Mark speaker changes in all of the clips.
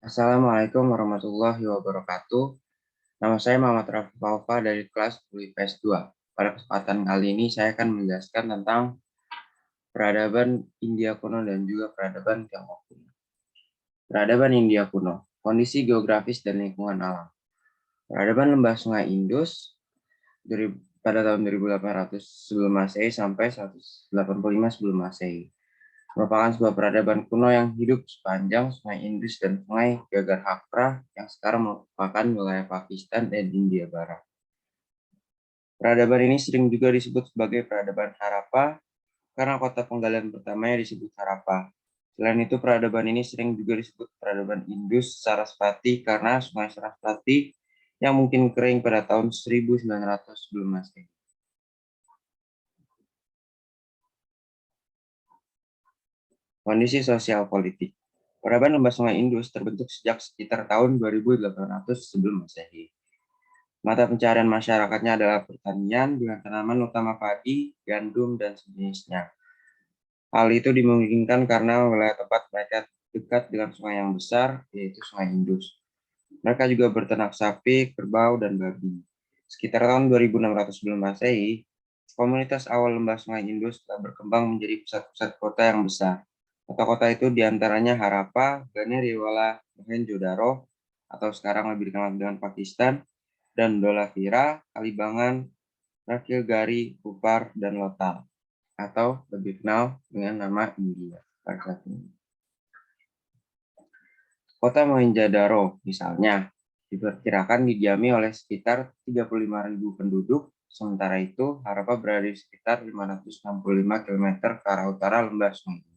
Speaker 1: Assalamualaikum warahmatullahi wabarakatuh. Nama saya Muhammad Rafi Faufa dari kelas 10 IPS 2. Pada kesempatan kali ini saya akan menjelaskan tentang peradaban India kuno dan juga peradaban Tiongkok kuno. Peradaban India kuno, kondisi geografis dan lingkungan alam. Peradaban lembah sungai Indus pada tahun 2800 sebelum Masehi sampai 185 sebelum Masehi. Merupakan sebuah peradaban kuno yang hidup sepanjang Sungai Indus dan Sungai Gagar-Hakra yang sekarang merupakan wilayah Pakistan dan India Barat. Peradaban ini sering juga disebut sebagai peradaban Harappa karena kota penggalian pertamanya disebut Harappa. Selain itu, peradaban ini sering juga disebut peradaban Indus Sarasvati karena Sungai Sarasvati yang mungkin kering pada tahun 1900 sebelum Masehi. Kondisi sosial politik. Peradaban lembah Sungai Indus terbentuk sejak sekitar tahun 2800 sebelum Masehi. Mata pencaharian masyarakatnya adalah pertanian dengan tanaman utama padi, gandum, dan sejenisnya. Hal itu dimungkinkan karena wilayah tempat mereka dekat dengan sungai yang besar, yaitu Sungai Indus. Mereka juga berternak sapi, kerbau, dan babi. Sekitar tahun 2600 sebelum Masehi, komunitas awal lembah Sungai Indus telah berkembang menjadi pusat-pusat kota yang besar. Kota-kota itu diantaranya Harappa, Ganeriwala, Mohenjo-daro, atau sekarang lebih dikenal dengan Pakistan, dan Dholatira, Kalibangan, Rakilgari, Kupar, dan Lothal, atau lebih dikenal dengan nama India pada saat ini. Kota Mohenjo-daro, misalnya, diperkirakan didiami oleh sekitar 35.000 penduduk, sementara itu Harappa berada di sekitar 565 km ke arah utara lembah Sungai Indus.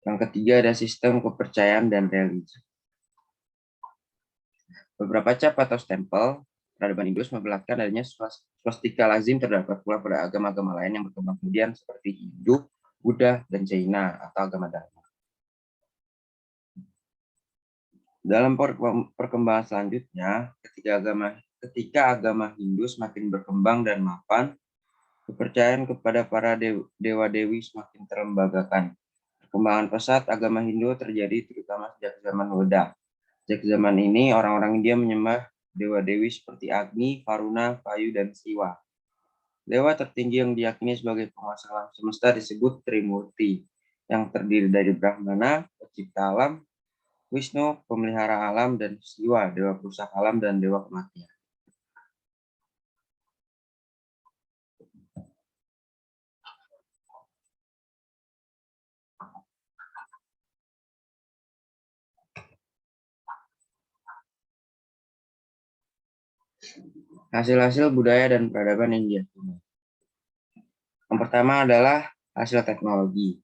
Speaker 1: Yang ketiga ada sistem kepercayaan dan religi. Beberapa cap atau stempel peradaban Indus memperlihatkan adanya swastika lazim terdapat pula pada agama-agama lain yang berkembang kemudian seperti Hindu, Buddha, dan Jaina atau agama Dharma. Dalam perkembangan selanjutnya, ketika agama Hindu semakin berkembang dan mapan, kepercayaan kepada para dewa-dewi semakin terlembagakan. Perkembangan pesat agama Hindu terjadi terutama sejak zaman Weda. Sejak zaman ini, orang-orang India menyembah dewa-dewi seperti Agni, Varuna, Vayu, dan Siwa. Dewa tertinggi yang diyakini sebagai penguasa alam semesta disebut Trimurti, yang terdiri dari Brahmana, pencipta alam, Wisnu, pemelihara alam, dan Siwa, dewa perusak alam dan dewa kematian. Hasil-hasil budaya dan peradaban India kuno. Yang pertama adalah hasil teknologi.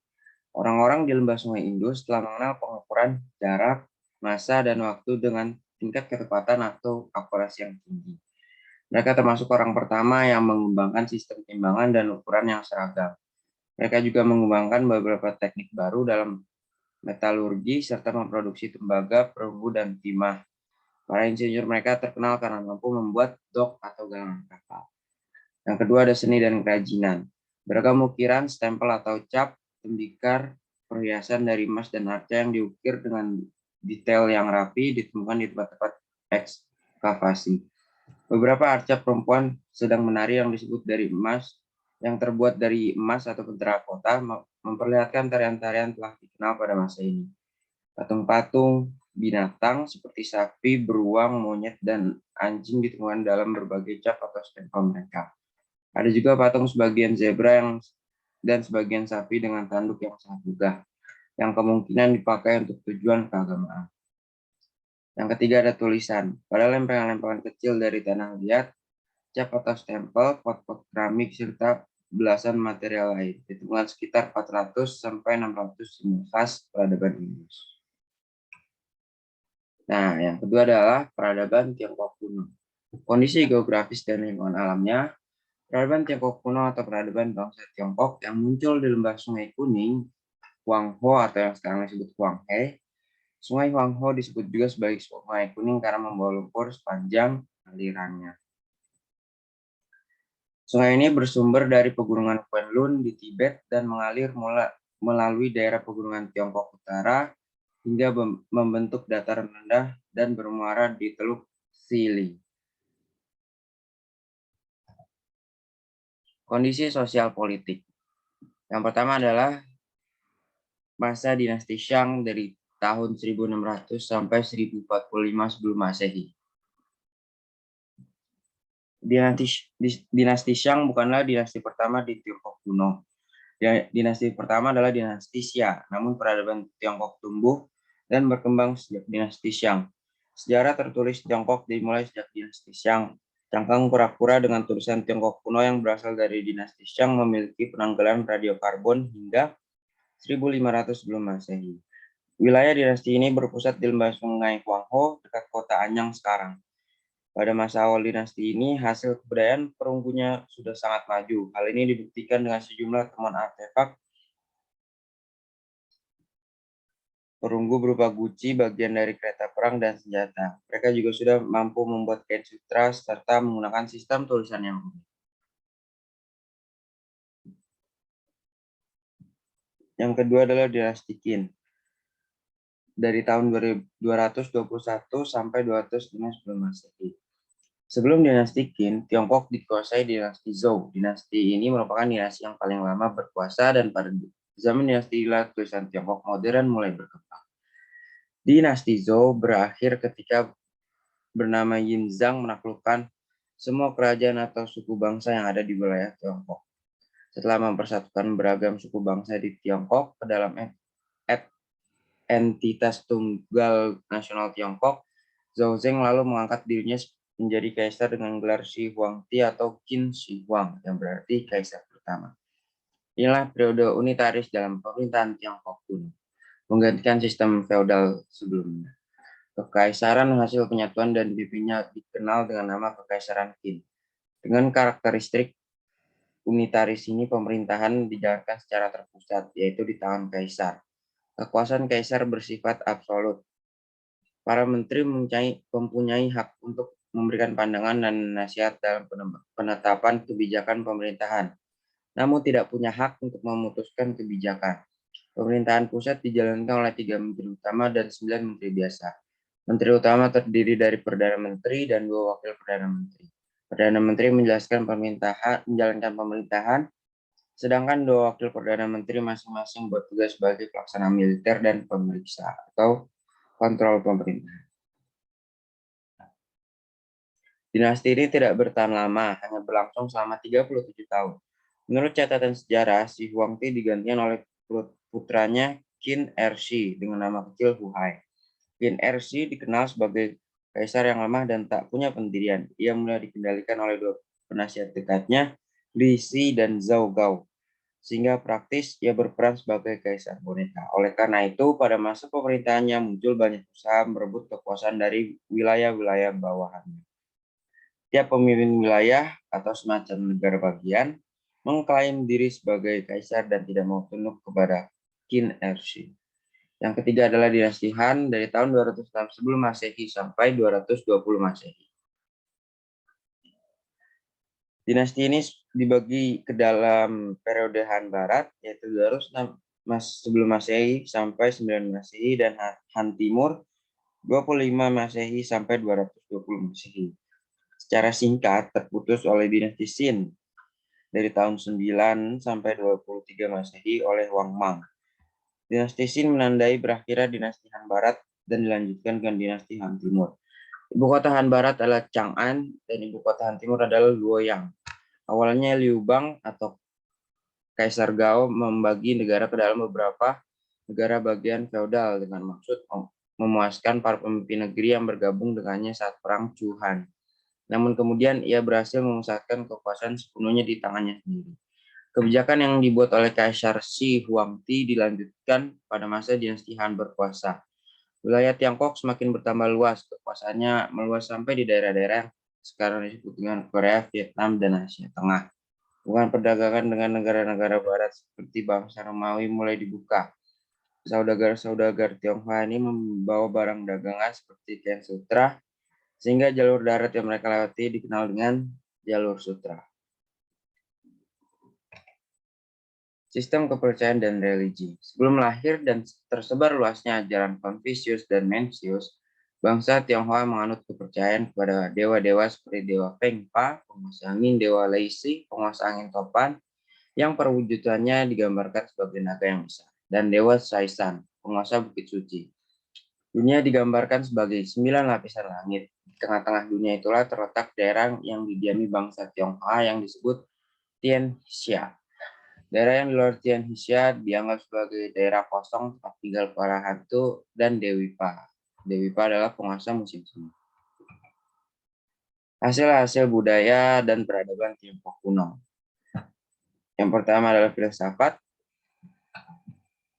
Speaker 1: Orang-orang di lembah Sungai Indus telah mengenal pengukuran jarak, massa, dan waktu dengan tingkat ketepatan atau akurasi yang tinggi. Mereka termasuk orang pertama yang mengembangkan sistem timbangan dan ukuran yang seragam. Mereka juga mengembangkan beberapa teknik baru dalam metalurgi serta memproduksi tembaga, perunggu, dan timah. Para insinyur mereka terkenal karena mampu membuat dok atau galangan kapal. Yang kedua ada seni dan kerajinan. Beragam ukiran, stempel atau cap, tembikar, perhiasan dari emas dan arca yang diukir dengan detail yang rapi ditemukan di tempat-tempat ekskavasi. Beberapa arca perempuan sedang menari yang disebut dari emas, yang terbuat dari emas atau terakota, memperlihatkan tarian-tarian telah dikenal pada masa ini. Patung-patung binatang seperti sapi, beruang, monyet, dan anjing ditemukan dalam berbagai cap atau stempel mereka. Ada juga patung sebagian zebra dan sebagian sapi dengan tanduk yang sangat megah, yang kemungkinan dipakai untuk tujuan keagamaan. Yang ketiga ada tulisan. Pada lempengan-lempengan kecil dari tanah liat, cap atau stempel, pot-pot keramik, serta belasan material lain. Ditemukan sekitar 400 sampai 600 seni khas peradaban Indus. Nah, yang kedua adalah peradaban Tiongkok kuno. Kondisi geografis dan lingkungan alamnya, peradaban Tiongkok kuno atau peradaban bangsa Tiongkok yang muncul di lembah Sungai Kuning, Huangho atau yang sekarang disebut Huanghe. Sungai Huangho disebut juga sebagai Sungai Kuning karena membawa lumpur sepanjang alirannya. Sungai ini bersumber dari pegunungan Kunlun di Tibet dan mengalir melalui daerah pegunungan Tiongkok Utara hingga membentuk dataran rendah dan bermuara di Teluk Sili. Kondisi sosial politik. Yang pertama adalah masa dinasti Shang dari tahun 1600 sampai 1045 sebelum Masehi. Dinasti Shang bukanlah dinasti pertama di Tiongkok kuno. Dinasti pertama adalah dinasti Xia, namun peradaban Tiongkok tumbuh dan berkembang sejak dinasti Shang. Sejarah tertulis Tiongkok dimulai sejak dinasti Shang. Cangkang kura-kura dengan tulisan Tiongkok kuno yang berasal dari dinasti Shang memiliki penanggalan radiokarbon hingga 1500 sebelum Masehi. Wilayah dinasti ini berpusat di lembah sungai Huangho dekat kota Anyang sekarang. Pada masa awal dinasti ini, hasil kebudayaan perunggunya sudah sangat maju. Hal ini dibuktikan dengan sejumlah temuan artefak perunggu berupa guci, bagian dari kereta perang, dan senjata. Mereka juga sudah mampu membuat kain sutra serta menggunakan sistem tulisan yang rumit. Yang kedua adalah dinasti Qin. Dari tahun 221 sampai 205 sebelum Masehi. Sebelum dinasti Qin, Tiongkok dikuasai dinasti Zhou. Dinasti ini merupakan dinasti yang paling lama berkuasa dan pada zaman dinasti inilah tulisan Tiongkok modern mulai berkembang. Dinasti Zhou berakhir ketika bernama Yinzhang menaklukkan semua kerajaan atau suku bangsa yang ada di wilayah Tiongkok. Setelah mempersatukan beragam suku bangsa di Tiongkok ke dalam entitas tunggal nasional Tiongkok, Zhou Zeng lalu mengangkat dirinya menjadi kaisar dengan gelar Shi Huangdi atau Qin Shi Huang, yang berarti kaisar pertama. Inilah periode unitaris dalam pemerintahan Tiongkok kuno, menggantikan sistem feodal sebelumnya. Kekaisaran hasil penyatuan dan dipimpinnya dikenal dengan nama Kekaisaran Qin. Dengan karakteristik unitaris ini, pemerintahan dijalankan secara terpusat, yaitu di tangan kaisar. Kekuasaan kaisar bersifat absolut. Para menteri mempunyai hak untuk memberikan pandangan dan nasihat dalam penetapan kebijakan pemerintahan, namun tidak punya hak untuk memutuskan kebijakan. Pemerintahan pusat dijalankan oleh 3 menteri utama dan 9 menteri biasa. Menteri utama terdiri dari Perdana Menteri dan 2 wakil Perdana Menteri. Perdana Menteri menjalankan pemerintahan, sedangkan 2 wakil Perdana Menteri masing-masing bertugas sebagai pelaksana militer dan pemeriksa atau kontrol pemerintah. Dinasti ini tidak bertahan lama, hanya berlangsung selama 37 tahun. Menurut catatan sejarah, Shi Huangdi digantikan oleh putranya Qin Ershi dengan nama kecil Huai. Qin Ershi dikenal sebagai kaisar yang lemah dan tak punya pendirian. Ia mulai dikendalikan oleh 2 penasihat dekatnya, Li Si dan Zhao Gao, sehingga praktis ia berperan sebagai kaisar boneka. Oleh karena itu, pada masa pemerintahannya muncul banyak usaha merebut kekuasaan dari wilayah-wilayah bawahannya. Tiap pemimpin wilayah atau semacam negara bagian mengklaim diri sebagai kaisar dan tidak mau tunduk kepada Qin Ershi. Yang ketiga adalah dinasti Han dari tahun 206 sebelum Masehi sampai 220 Masehi. Dinasti ini dibagi ke dalam periode Han Barat, yaitu 206 sebelum Masehi sampai 9 Masehi, dan Han Timur 25 Masehi sampai 220 Masehi. Secara singkat terputus oleh dinasti Qin dari tahun 9 sampai 23 Masehi oleh Wang Mang. Dinasti Qin menandai berakhirnya dinasti Han Barat dan dilanjutkan dengan dinasti Han Timur. Ibu kota Han Barat adalah Chang'an dan ibu kota Han Timur adalah Luoyang. Awalnya Liu Bang atau Kaisar Gao membagi negara ke dalam beberapa negara bagian feodal dengan maksud memuaskan para pemimpin negeri yang bergabung dengannya saat perang Chu Han. Namun kemudian ia berhasil memusatkan kekuasaan sepenuhnya di tangannya sendiri. Kebijakan yang dibuat oleh Kaisar Shi Huangdi dilanjutkan pada masa dinasti Han berkuasa. Wilayah Tiongkok semakin bertambah luas, kekuasaannya meluas sampai di daerah-daerah yang sekarang disebut dengan Korea, Vietnam, dan Asia Tengah. Hubungan perdagangan dengan negara-negara barat seperti bangsa Romawi mulai dibuka. Saudagar-saudagar Tionghoa ini membawa barang dagangan seperti kain sutra, sehingga jalur darat yang mereka lewati dikenal dengan jalur sutra. Sistem kepercayaan dan religi. Sebelum lahir dan tersebar luasnya ajaran Confucius dan Mencius, bangsa Tionghoa menganut kepercayaan kepada dewa-dewa seperti Dewa Feng Pa, penguasa angin, Dewa Lei Si, penguasa angin topan, yang perwujudannya digambarkan sebagai naga yang besar, dan Dewa Saisan, penguasa Bukit Suci. Dunia digambarkan sebagai 9 lapisan langit. Di tengah-tengah dunia itulah terletak daerah yang didiami bangsa Tionghoa yang disebut Tianxia. Daerah yang di luar Tianxia dianggap sebagai daerah kosong tempat tinggal para hantu dan Dewi Pa. Dewi Pa adalah penguasa musim semi. Hasil-hasil budaya dan peradaban Tiongkok kuno. Yang pertama adalah filsafat.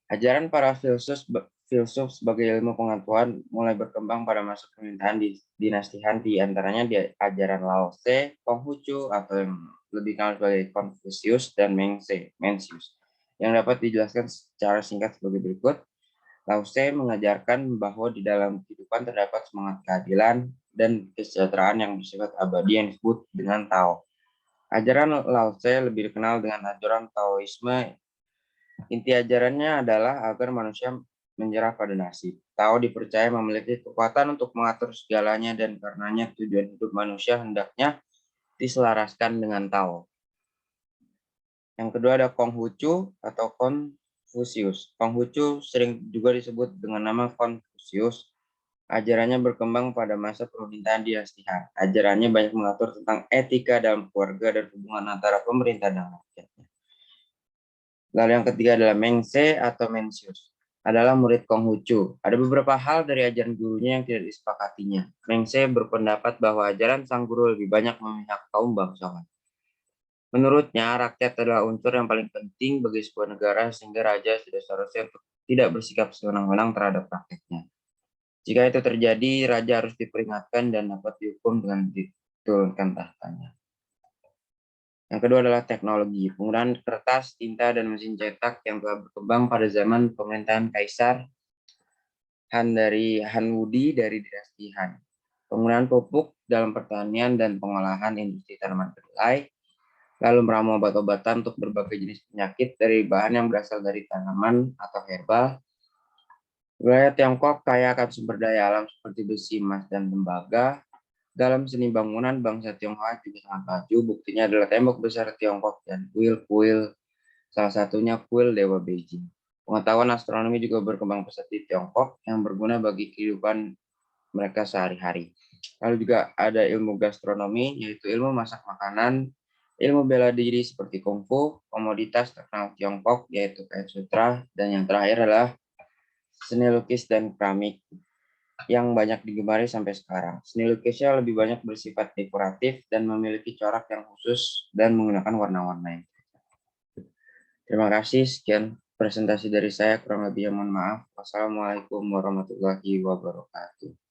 Speaker 1: Ajaran para filsuf sebagai ilmu pengetahuan mulai berkembang pada masa pemerintahan di dinasti Han, di antaranya di ajaran Lao Tse, Konghucu atau yang lebih dikenal sebagai Confucius dan Mencius, yang dapat dijelaskan secara singkat sebagai berikut. Lao Tse mengajarkan bahwa di dalam kehidupan terdapat semangat keadilan dan kesejahteraan yang bersifat abadi yang disebut dengan Tao. Ajaran Lao Tse lebih dikenal dengan ajaran Taoisme. Inti ajarannya adalah agar manusia menyerah pada nasib. Tao dipercaya memiliki kekuatan untuk mengatur segalanya dan karenanya tujuan hidup manusia hendaknya diselaraskan dengan Tao. Yang kedua ada Konghucu atau Confucius. Konghucu sering juga disebut dengan nama Confucius. Ajarannya berkembang pada masa pemerintahan dinasti Han. Ajarannya banyak mengatur tentang etika dalam keluarga dan hubungan antara pemerintah dan rakyatnya. Lalu yang ketiga adalah Mengse atau Mencius, adalah murid Konghucu. Ada beberapa hal dari ajaran gurunya yang tidak disepakatinya. Mengse berpendapat bahwa ajaran sang guru lebih banyak memihak kaum bangsawan. Menurutnya, rakyat adalah unsur yang paling penting bagi sebuah negara sehingga raja sudah seharusnya tidak bersikap sewenang-wenang terhadap rakyatnya. Jika itu terjadi, raja harus diperingatkan dan dapat dihukum dengan diturunkan tahtanya. Yang kedua adalah teknologi. Penggunaan kertas, tinta, dan mesin cetak yang telah berkembang pada zaman pemerintahan Kaisar Han dari Han Wudi dari dinasti Han. Penggunaan pupuk dalam pertanian dan pengolahan industri tanaman kedelai, lalu meramu obat-obatan untuk berbagai jenis penyakit dari bahan yang berasal dari tanaman atau herbal. Wilayah Tiongkok kaya akan sumber daya alam seperti besi, emas, dan tembaga. Dalam seni bangunan, bangsa Tionghoa juga sangat maju. Buktinya adalah tembok besar Tiongkok dan kuil-kuil, salah satunya kuil Dewa Beijing. Pengetahuan astronomi juga berkembang pesat di Tiongkok yang berguna bagi kehidupan mereka sehari-hari. Lalu juga ada ilmu gastronomi, yaitu ilmu masak makanan, ilmu bela diri seperti kungfu, komoditas terkenal Tiongkok, yaitu kain sutra, dan yang terakhir adalah seni lukis dan keramik yang banyak digemari sampai sekarang. Seni lukisnya lebih banyak bersifat dekoratif dan memiliki corak yang khusus dan menggunakan warna-warna yang. Terima kasih, sekian presentasi dari saya, kurang lebihnya mohon maaf. Wassalamualaikum warahmatullahi wabarakatuh.